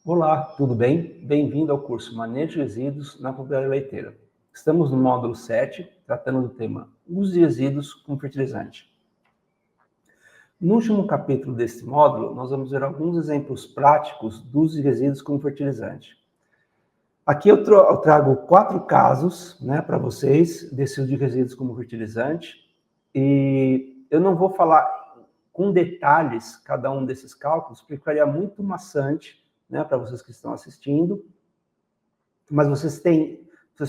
Olá, tudo bem? Bem-vindo ao curso Manejo de Resíduos na Propriedade Leiteira. Estamos no módulo 7, tratando do tema Uso de resíduos com fertilizante. No último capítulo deste módulo, nós vamos ver alguns exemplos práticos do uso de resíduos como fertilizante. Aqui eu trago 4 casos, para vocês desse uso de resíduos como fertilizante, e eu não vou falar com detalhes cada um desses cálculos, porque ficaria muito maçante, para vocês que estão assistindo, mas vocês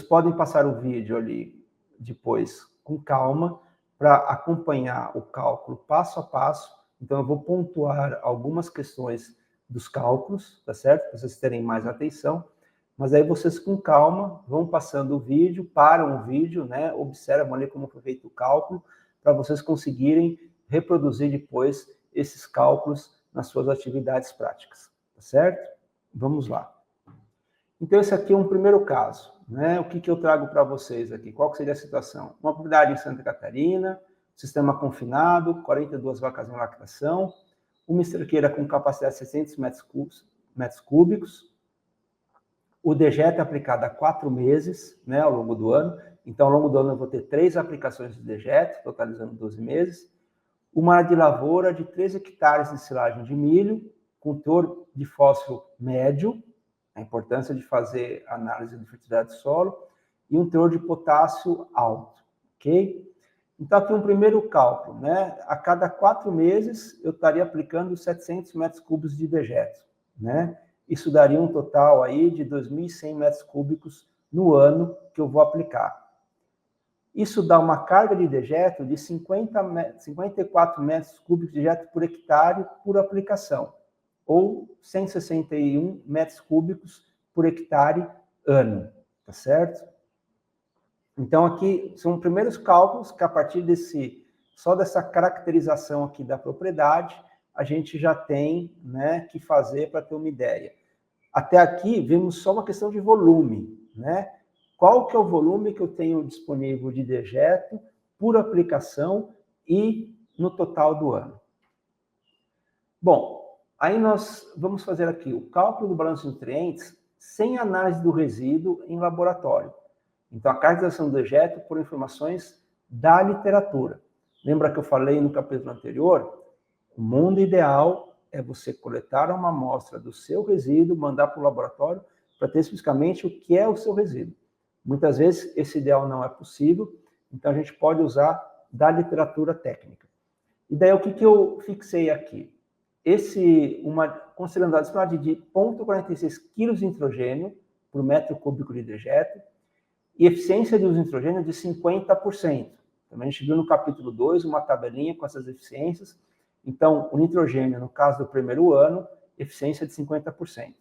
podem passar o vídeo ali depois com calma para acompanhar o cálculo passo a passo. Então eu vou pontuar algumas questões dos cálculos, tá certo? Para vocês terem mais atenção. Mas aí vocês com calma vão passando o vídeo, param o vídeo, observam ali como foi feito o cálculo, para vocês conseguirem reproduzir depois esses cálculos nas suas atividades práticas, tá certo? Vamos lá. Então, esse aqui é um primeiro caso, O que eu trago para vocês aqui? Qual seria a situação? Uma propriedade em Santa Catarina, sistema confinado, 42 vacas em lactação, uma esterqueira com capacidade de 600 metros cúbicos, o dejeto é aplicado há 4 meses, ao longo do ano. Então, ao longo do ano, eu vou ter 3 aplicações de dejeto, totalizando 12 meses. Uma área de lavoura de 3 hectares de silagem de milho, com teor de fósforo médio, a importância de fazer análise de fertilidade do solo, e um teor de potássio alto, ok? Então, aqui um primeiro cálculo, A cada 4 meses, eu estaria aplicando 700 metros cúbicos de dejeto, Isso daria um total aí de 2.100 metros cúbicos no ano que eu vou aplicar. Isso dá uma carga de dejeto de 54 metros cúbicos de dejeto por hectare por aplicação, ou 161 metros cúbicos por hectare ano, tá certo? Então, aqui são primeiros cálculos que, a partir só dessa caracterização aqui da propriedade, a gente já tem que fazer para ter uma ideia. Até aqui, vimos só uma questão de volume, Qual que é o volume que eu tenho disponível de dejeto por aplicação e no total do ano? Bom, aí nós vamos fazer aqui o cálculo do balanço de nutrientes sem análise do resíduo em laboratório. Então, a caracterização do dejeto por informações da literatura. Lembra que eu falei no capítulo anterior? O mundo ideal é você coletar uma amostra do seu resíduo, mandar para o laboratório para ter especificamente o que é o seu resíduo. Muitas vezes esse ideal não é possível, então a gente pode usar da literatura técnica. E daí o que eu fixei aqui? Considerando a disponibilidade de 0,46 kg de nitrogênio por metro cúbico de dejeto e eficiência de uso de nitrogênio de 50%. Também a gente viu no capítulo 2 uma tabelinha com essas eficiências. Então, o nitrogênio, no caso do primeiro ano, eficiência de 50%.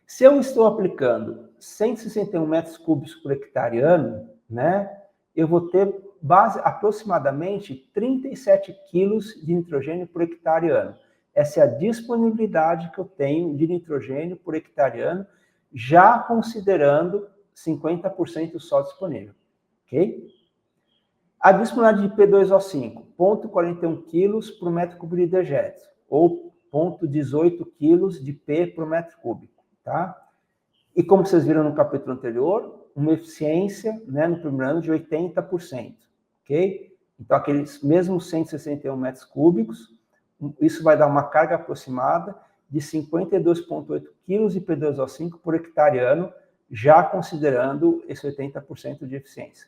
Se eu estou aplicando 161 metros cúbicos por hectare ano, eu vou ter aproximadamente 37 quilos de nitrogênio por hectare ano. Essa é a disponibilidade que eu tenho de nitrogênio por hectare ano, já considerando 50% só disponível, ok? A disponibilidade de P2O5, 0,41 kg por metro cúbico de dejeto, ou 0,18 kg de P por metro cúbico, tá? E como vocês viram no capítulo anterior, uma eficiência, no primeiro ano de 80%, ok? Então, aqueles mesmos 161 metros cúbicos, isso vai dar uma carga aproximada de 52,8 kg de P2O5 por hectare ano, já considerando esse 80% de eficiência.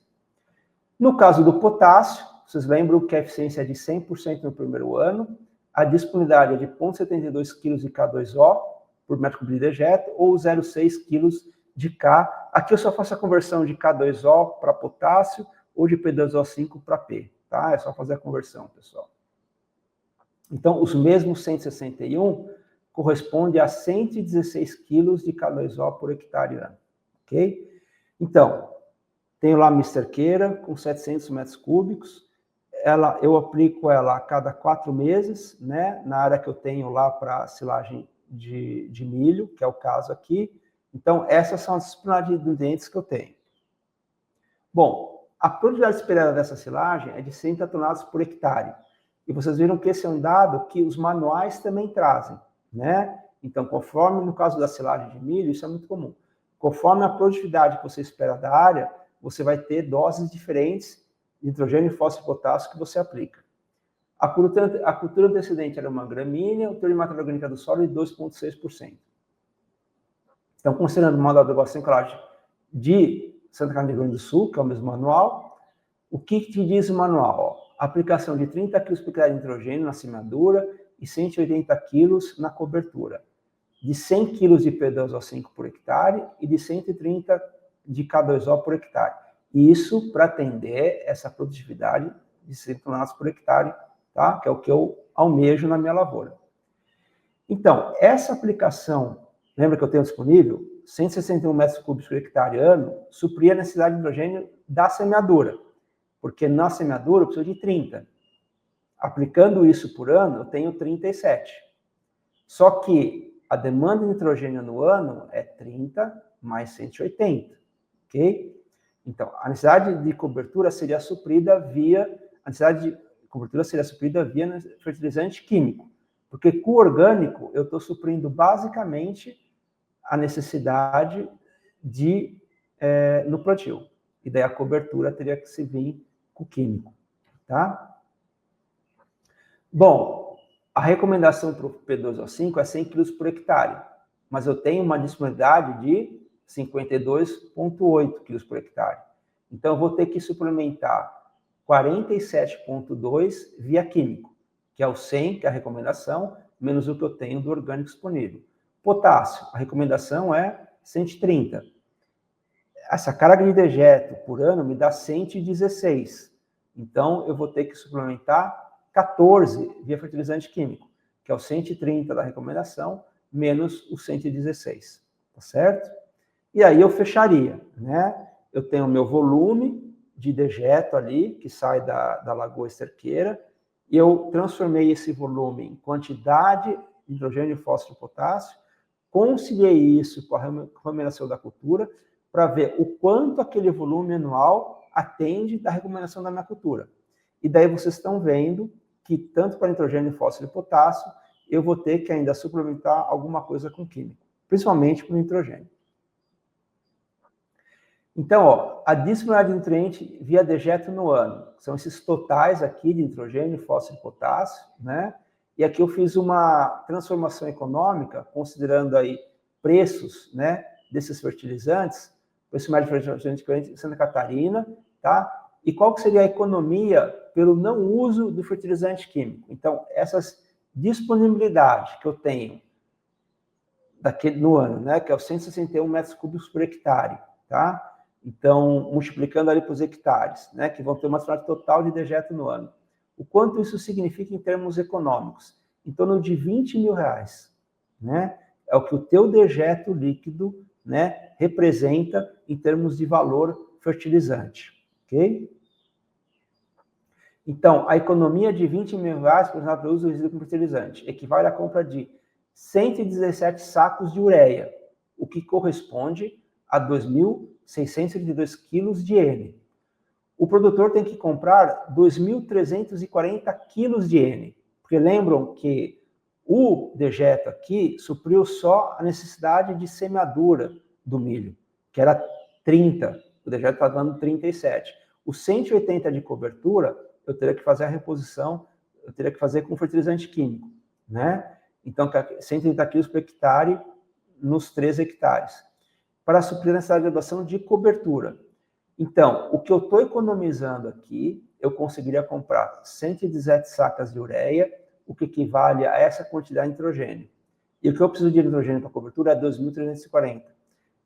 No caso do potássio, vocês lembram que a eficiência é de 100% no primeiro ano, a disponibilidade é de 0,72 kg de K2O por metro cúbico de dejeto, ou 0,6 kg de K. Aqui eu só faço a conversão de K2O para potássio, ou de P2O5 para P, tá? É só fazer a conversão, pessoal. Então, os mesmos 161 corresponde a 116 kg de K2O por hectare ano, ok? Então, tenho lá a minha esterqueira com 700 metros cúbicos, eu aplico ela a cada 4 meses, na área que eu tenho lá para silagem de milho, que é o caso aqui. Então, essas são as disponibilidades de nutrientes que eu tenho. Bom, a produtividade esperada dessa silagem é de 100 toneladas por hectare. E vocês viram que esse é um dado que os manuais também trazem, Então, conforme no caso da silagem de milho, isso é muito comum. Conforme a produtividade que você espera da área, você vai ter doses diferentes de nitrogênio, fósforo e potássio que você aplica. A cultura antecedente era uma gramínea, o teor de matéria orgânica do solo de 2,6%. Então, considerando o modo de adubação de Santa Catarina do Rio Grande do Sul, que é o mesmo manual, o que te diz o manual? Aplicação de 30 kg por hectare de nitrogênio na semeadura e 180 kg na cobertura. De 100 kg de P2O5 por hectare e de 130 de K2O por hectare. Isso para atender essa produtividade de 100 toneladas por hectare, tá? Que é o que eu almejo na minha lavoura. Então, essa aplicação, lembra que eu tenho disponível? 161 metros cúbicos por hectare ano, supria a necessidade de nitrogênio da semeadura, porque na semeadura eu preciso de 30. Aplicando isso por ano, eu tenho 37. Só que a demanda de nitrogênio no ano é 30 mais 180, ok? Então, a necessidade de cobertura seria suprida via fertilizante químico, porque com o orgânico eu estou suprindo basicamente a necessidade no plantio. E daí a cobertura teria que se vir com o químico, tá? Bom, a recomendação para o P2O5 é 100 kg por hectare, mas eu tenho uma disponibilidade de 52,8 kg por hectare. Então, eu vou ter que suplementar 47,2 via químico, que é o 100, que é a recomendação, menos o que eu tenho do orgânico disponível. Potássio, a recomendação é 130. Essa carga de dejeto por ano me dá 116. Então, eu vou ter que suplementar 14 via fertilizante químico, que é o 130 da recomendação, menos o 116, tá certo? E aí eu fecharia, né? Eu tenho o meu volume de dejeto ali, que sai da lagoa esterqueira, e eu transformei esse volume em quantidade de nitrogênio, fósforo e potássio, conciliei isso com a recomendação da cultura, para ver o quanto aquele volume anual atende da recomendação da minha cultura. E daí vocês estão vendo que tanto para nitrogênio, fósforo e potássio, eu vou ter que ainda suplementar alguma coisa com químico, principalmente com nitrogênio. Então, ó, a disponibilidade de nutriente via dejeto no ano, são esses totais aqui de nitrogênio, fósforo e potássio, né? E aqui eu fiz uma transformação econômica, considerando aí preços, né, desses fertilizantes, preço médio de fertilizante em Santa Catarina, tá? E qual que seria a economia pelo não uso do fertilizante químico? Então, essas disponibilidades que eu tenho no ano, né, que é os 161 metros cúbicos por hectare, tá? Então, multiplicando ali para os hectares, né, que vão ter uma quantidade total de dejeto no ano. O quanto isso significa em termos econômicos? Em torno de 20 mil reais, né? É o que o teu dejeto líquido, né, representa em termos de valor fertilizante, ok? Então, a economia de 20 mil reais por exemplo, para o uso do resíduo como fertilizante equivale à compra de 117 sacos de ureia, o que corresponde a 2.632 quilos de N. O produtor tem que comprar 2.340 quilos de N, porque lembram que o dejeto aqui supriu só a necessidade de semeadura do milho, que era 30, o dejeto está dando 37. Os 180 de cobertura, eu teria que fazer a reposição, eu teria que fazer com fertilizante químico, né? Então, 130 quilos por hectare nos 3 hectares, para suprir a necessidade de adubação de cobertura. Então, o que eu estou economizando aqui, eu conseguiria comprar 117 sacas de ureia, o que equivale a essa quantidade de nitrogênio. E o que eu preciso de nitrogênio para cobertura é 2.340.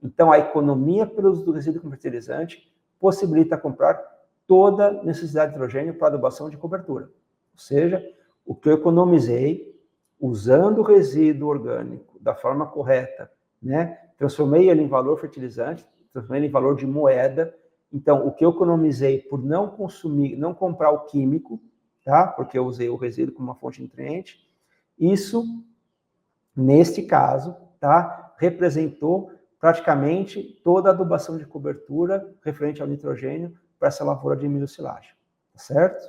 Então, a economia pelo uso do resíduo como fertilizante possibilita comprar toda a necessidade de nitrogênio para adubação de cobertura. Ou seja, o que eu economizei usando o resíduo orgânico da forma correta, né? Transformei ele em valor fertilizante, transformei ele em valor de moeda. Então, o que eu economizei por não consumir, não comprar o químico, tá? Porque eu usei o resíduo como uma fonte de nutriente, isso, neste caso, tá? Representou praticamente toda a adubação de cobertura referente ao nitrogênio para essa lavoura de milho silagem, tá certo?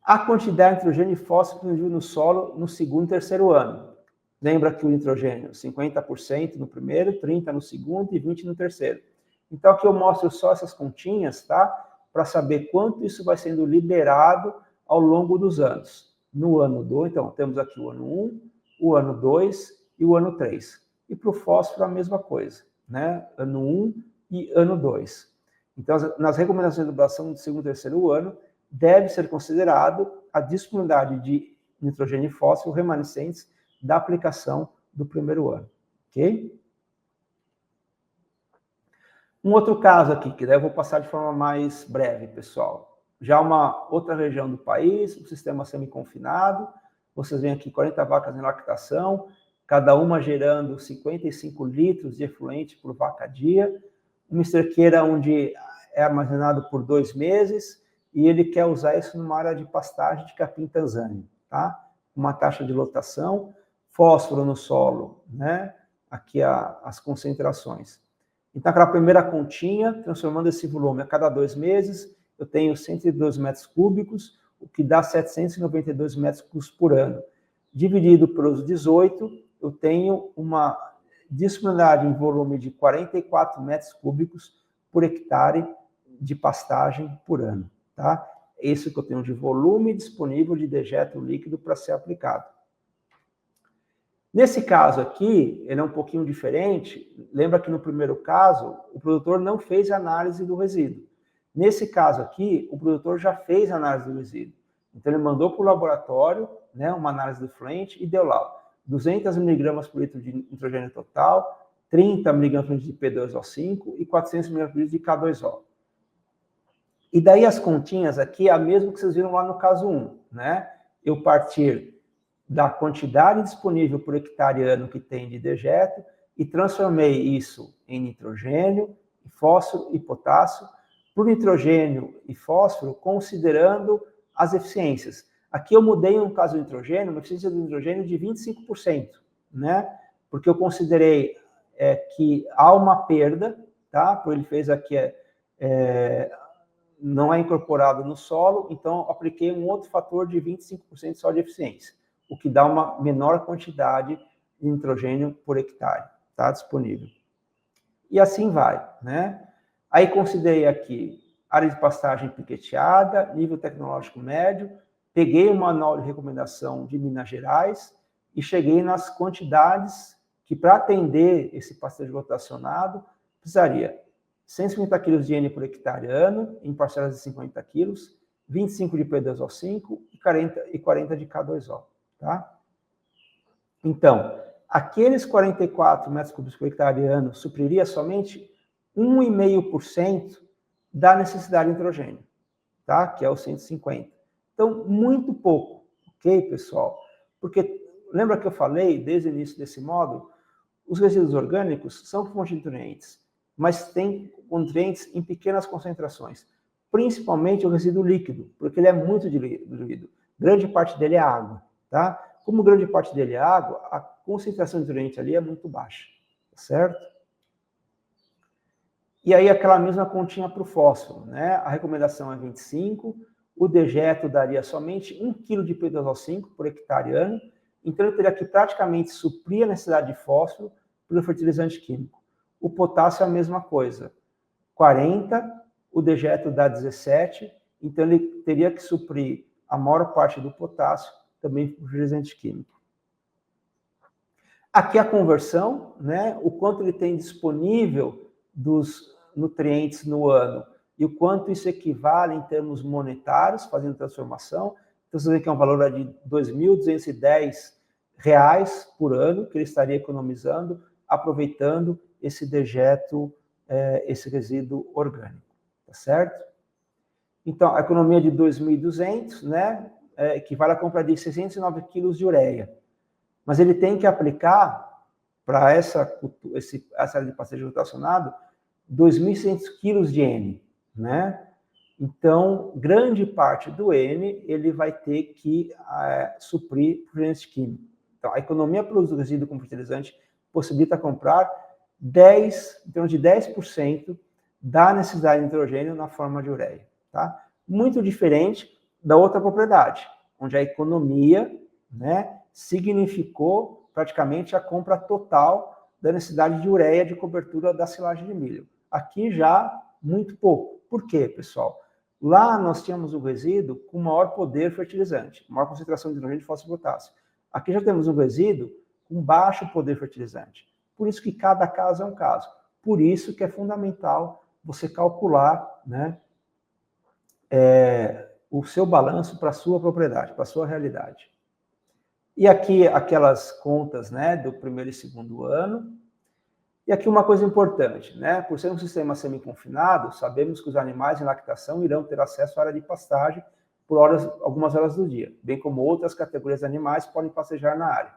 A quantidade de nitrogênio e fósforo disponível no solo no segundo e terceiro ano. Lembra que o nitrogênio, 50% no primeiro, 30% no segundo e 20% no terceiro. Então, aqui eu mostro só essas continhas, tá? Para saber quanto isso vai sendo liberado ao longo dos anos. No ano 2, então, temos aqui o ano 1, o ano 2 e o ano 3. E para o fósforo, a mesma coisa, né? Ano 1 e ano 2. Então, nas recomendações de doação do segundo e terceiro ano, deve ser considerado a disponibilidade de nitrogênio e fósforo remanescentes da aplicação do primeiro ano, ok? Um outro caso aqui, que daí eu vou passar de forma mais breve, pessoal. Já uma outra região do país, o sistema semi-confinado, vocês veem aqui 40 vacas em lactação, cada uma gerando 55 litros de efluente por vaca dia, uma esterqueira onde é armazenado por 2 meses, e ele quer usar isso numa área de pastagem de capim tanzânio, tá? Uma taxa de lotação, fósforo no solo, né? Aqui as concentrações. Então, aquela primeira continha, transformando esse volume a cada 2 meses, eu tenho 102 metros cúbicos, o que dá 792 metros cúbicos por ano. Dividido pelos 18, eu tenho uma disponibilidade em volume de 44 metros cúbicos por hectare de pastagem por ano, tá? Esse que eu tenho de volume disponível de dejeto líquido para ser aplicado. Nesse caso aqui, ele é um pouquinho diferente. Lembra que no primeiro caso, o produtor não fez análise do resíduo. Nesse caso aqui, o produtor já fez análise do resíduo. Então, ele mandou para o laboratório, né, uma análise do efluente e deu lá 200 mg por litro de nitrogênio total, 30 mg por litro de P2O5 e 400 mg por litro de K2O. E daí as continhas aqui é a mesma que vocês viram lá no caso 1, né? Eu partir da quantidade disponível por hectare ano que tem de dejeto e transformei isso em nitrogênio, fósforo e potássio, por nitrogênio e fósforo, considerando as eficiências. Aqui eu mudei, no caso do nitrogênio, uma eficiência do nitrogênio de 25%, né? Porque eu considerei que há uma perda, tá? Porque ele fez aqui, não é incorporado no solo, então apliquei um outro fator de 25% só de eficiência, o que dá uma menor quantidade de nitrogênio por hectare, tá? Disponível. E assim vai, né? Aí considerei aqui área de pastagem piqueteada, nível tecnológico médio, peguei o manual de recomendação de Minas Gerais e cheguei nas quantidades que, para atender esse pastejo rotacionado, precisaria 150 kg de N por hectare ano, em parcelas de 50 kg, 25 de P2O5 e 40 de K2O, tá? Então, aqueles 44 metros cúbicos por hectare ano supriria somente 1,5% da necessidade de nitrogênio, tá? Que é o 150. Então, muito pouco, ok, pessoal? Porque, lembra que eu falei, desde o início desse módulo, os resíduos orgânicos são fonte de nutrientes, mas tem nutrientes em pequenas concentrações, principalmente o resíduo líquido, porque ele é muito diluído. Grande parte dele é água, tá? Como grande parte dele é água, a concentração de nutriente ali é muito baixa, certo? E aí aquela mesma continha para o fósforo, né? A recomendação é 25, o dejeto daria somente 1 kg de P2O5 por hectare ano, então eu teria que praticamente suprir a necessidade de fósforo pelo fertilizante químico. O potássio é a mesma coisa, 40, o dejeto dá 17, então ele teria que suprir a maior parte do potássio também por fertilizante químico. Aqui a conversão, né? O quanto ele tem disponível dos nutrientes no ano e o quanto isso equivale em termos monetários, fazendo transformação. Então, você vê que é um valor de R$ 2.210 por ano que ele estaria economizando, aproveitando esse dejeto, esse resíduo orgânico, tá certo? Então, a economia de 2.200, né, equivale à compra de 609 quilos de ureia. Mas ele tem que aplicar para essa área de pastejo rotacionado 2.600 quilos de N, né? Então, grande parte do N ele vai ter que suprir por fertilizante químico. Então, a economia pelo resíduo como fertilizante possibilita comprar em torno de 10% da necessidade de nitrogênio na forma de ureia, tá? Muito diferente da outra propriedade, onde a economia, né, significou praticamente a compra total da necessidade de ureia de cobertura da silagem de milho. Aqui já muito pouco. Por quê, pessoal? Lá nós tínhamos o resíduo com maior poder fertilizante, maior concentração de hidrogênio, fósforo e potássio. Aqui já temos um resíduo com baixo poder fertilizante. Por isso que cada caso é um caso. Por isso que é fundamental você calcular, né, o seu balanço para a sua propriedade, para a sua realidade. E aqui aquelas contas, né, do primeiro e segundo ano. E aqui uma coisa importante, né? Por ser um sistema semi-confinado, sabemos que os animais em lactação irão ter acesso à área de pastagem por algumas horas do dia, bem como outras categorias de animais podem passejar na área.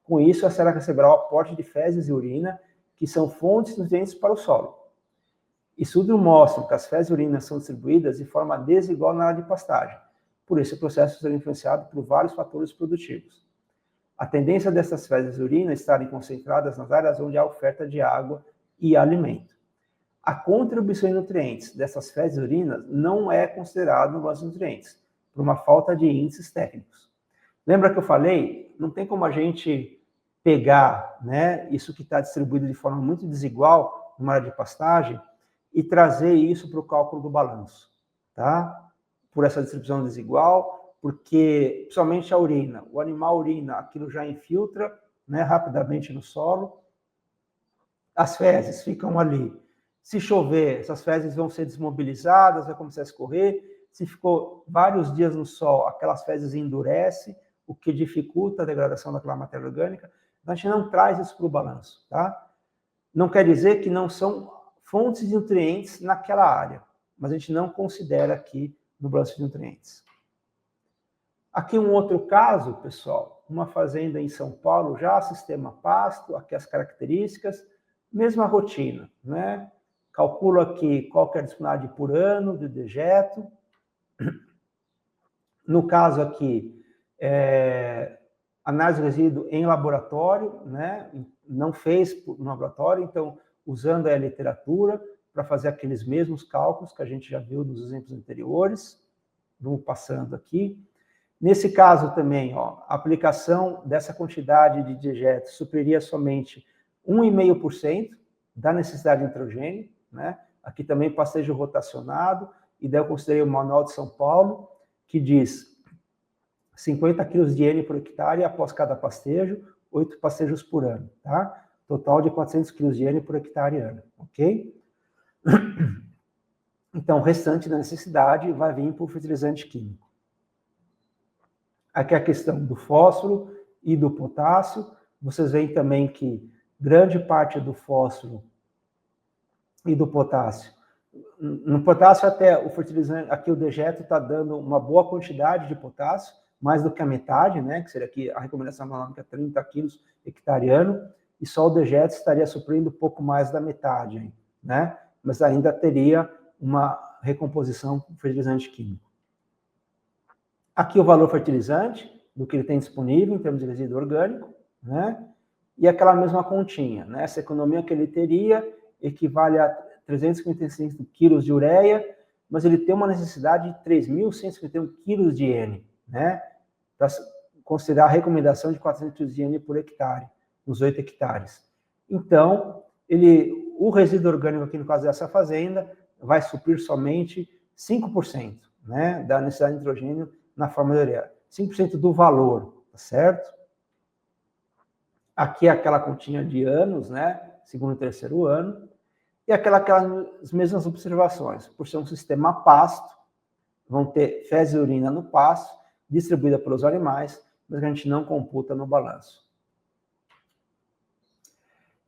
Com isso, a serra receberá o aporte de fezes e urina, que são fontes de nutrientes para o solo. Estudos mostram que as fezes e urinas são distribuídas de forma desigual na área de pastagem, por esse processo ser influenciado por vários fatores produtivos. A tendência dessas fezes e urinas estarem concentradas nas áreas onde há oferta de água e alimento. A contribuição em nutrientes dessas fezes e urinas não é considerada no balanço de nutrientes, por uma falta de índices técnicos. Lembra que eu falei? Não tem como a gente pegar, né, isso que está distribuído de forma muito desigual numa área de pastagem e trazer isso para o cálculo do balanço, tá? Por essa distribuição desigual, porque, principalmente a urina, o animal urina, aquilo já infiltra, né, rapidamente no solo, as fezes ficam ali. Se chover, essas fezes vão ser desmobilizadas, vai começar a escorrer. Se ficou vários dias no sol, aquelas fezes endurecem, o que dificulta a degradação daquela matéria orgânica. A gente não traz isso para o balanço, tá? Não quer dizer que não são fontes de nutrientes naquela área, mas a gente não considera aqui no balanço de nutrientes. Aqui um outro caso, pessoal, uma fazenda em São Paulo, já sistema pasto, aqui as características, mesma rotina, né? Calculo aqui qual que é a disponibilidade por ano de dejeto. No caso aqui, análise de resíduo em laboratório, né? Não fez no laboratório, então usando a literatura para fazer aqueles mesmos cálculos que a gente já viu nos exemplos anteriores. Vamos passando aqui. Nesse caso também, ó, a aplicação dessa quantidade de dejeto supriria somente 1,5% da necessidade de nitrogênio, né? Aqui também pastejo rotacionado, e daí eu considerei o Manual de São Paulo, que diz 50 kg de N por hectare após cada pastejo, 8 pastejos por ano, tá? Total de 400 kg de N por hectare ano, ok? Então, o restante da necessidade vai vir por fertilizante químico. Aqui é a questão do fósforo e do potássio. Vocês veem também que grande parte do fósforo e do potássio. No potássio, até o fertilizante, aqui o dejeto está dando uma boa quantidade de potássio, mais do que a metade, né? Que seria aqui a recomendação agronômica 30 quilos hectare ano, e só o dejeto estaria suprindo um pouco mais da metade, né? Mas ainda teria uma recomposição com fertilizante químico. Aqui o valor fertilizante, do que ele tem disponível em termos de resíduo orgânico, né? E aquela mesma continha, né? Essa economia que ele teria equivale a 355 quilos de ureia, mas ele tem uma necessidade de 3.151 quilos de N, né? Para considerar a recomendação de 400 quilos de N por hectare, nos 8 hectares. Então, o resíduo orgânico aqui no caso dessa fazenda vai suprir somente 5%, né, da necessidade de nitrogênio na forma de ureia. 5% do valor, tá certo? Aqui é aquela continha de anos, né, segundo e terceiro ano, e aquelas mesmas observações. Por ser um sistema pasto, vão ter fezes e urina no pasto, distribuída pelos animais, mas a gente não computa no balanço.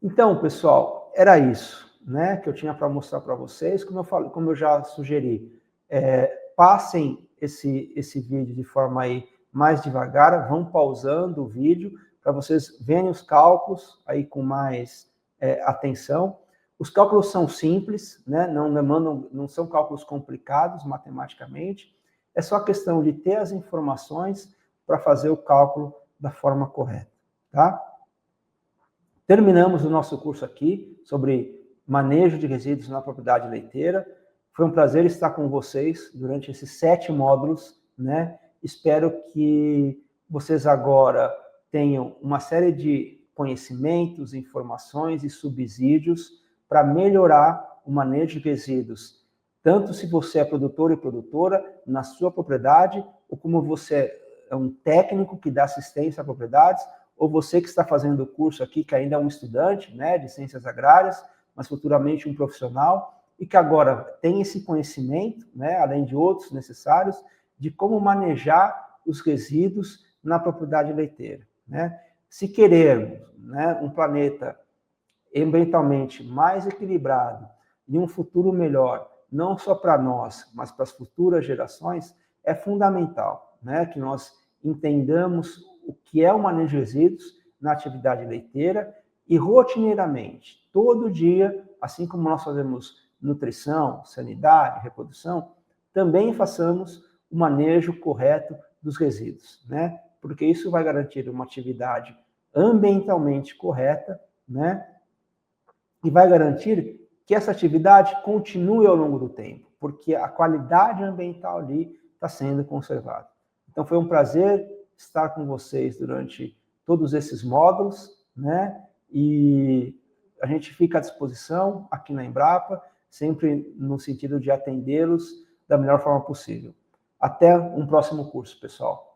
Então, pessoal, era isso, né, que eu tinha para mostrar para vocês. Como eu já sugeri, passem esse vídeo de forma aí mais devagar, vão pausando o vídeo para vocês verem os cálculos aí com mais atenção. Os cálculos são simples, né, não são cálculos complicados matematicamente, é só questão de ter as informações para fazer o cálculo da forma correta, tá? Terminamos o nosso curso aqui sobre manejo de resíduos na propriedade leiteira. Foi um prazer estar com vocês durante esses 7 módulos né? Espero que vocês agora tenham uma série de conhecimentos, informações e subsídios para melhorar o manejo de resíduos, tanto se você é produtor e produtora na sua propriedade, ou como você é um técnico que dá assistência a propriedades, ou você que está fazendo o curso aqui, que ainda é um estudante, né, de ciências agrárias, mas futuramente um profissional, e que agora tem esse conhecimento, né, além de outros necessários, de como manejar os resíduos na propriedade leiteira, né? Se querermos, né, um planeta ambientalmente mais equilibrado e um futuro melhor, não só para nós, mas para as futuras gerações, é fundamental, né, que nós entendamos o que é o manejo de resíduos na atividade leiteira e rotineiramente, todo dia, assim como nós fazemos nutrição, sanidade, reprodução, também façamos o manejo correto dos resíduos, né? Porque isso vai garantir uma atividade ambientalmente correta, né? E vai garantir que essa atividade continue ao longo do tempo, porque a qualidade ambiental ali está sendo conservada. Então foi um prazer estar com vocês durante todos esses módulos, né? E a gente fica à disposição aqui na Embrapa, sempre no sentido de atendê-los da melhor forma possível. Até um próximo curso, pessoal.